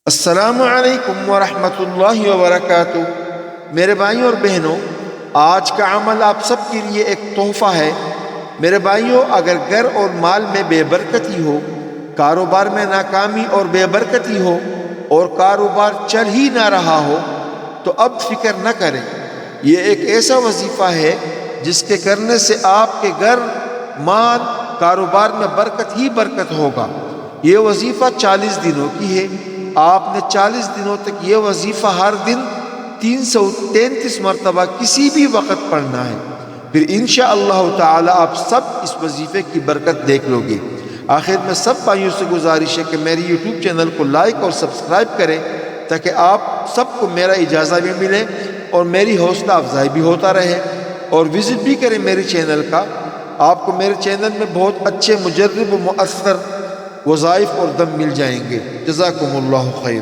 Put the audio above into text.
السلام علیکم ورحمۃ اللہ وبرکاتہ۔ میرے بھائیوں اور بہنوں، آج کا عمل آپ سب کے لیے ایک تحفہ ہے۔ میرے بھائیوں، اگر گھر اور مال میں بے برکتی ہو، کاروبار میں ناکامی اور بے برکتی ہو اور کاروبار چل ہی نہ رہا ہو تو اب فکر نہ کریں۔ یہ ایک ایسا وظیفہ ہے جس کے کرنے سے آپ کے گھر، مال، کاروبار میں برکت ہی برکت ہوگا۔ یہ وظیفہ 40 دنوں کی ہے۔ آپ نے 40 دنوں تک یہ وظیفہ ہر دن 333 مرتبہ کسی بھی وقت پڑھنا ہے، پھر انشاءاللہ تعالی آپ سب اس وظیفے کی برکت دیکھ لو گے۔ آخر میں سب بھائیوں سے گزارش ہے کہ میری یوٹیوب چینل کو لائک اور سبسکرائب کریں تاکہ آپ سب کو میرا اجازہ بھی ملے اور میری حوصلہ افزائی بھی ہوتا رہے، اور وزٹ بھی کریں میرے چینل کا۔ آپ کو میرے چینل میں بہت اچھے مجرب و مؤثر وظائف اور دم مل جائیں گے۔ جزاکم اللہ خیر۔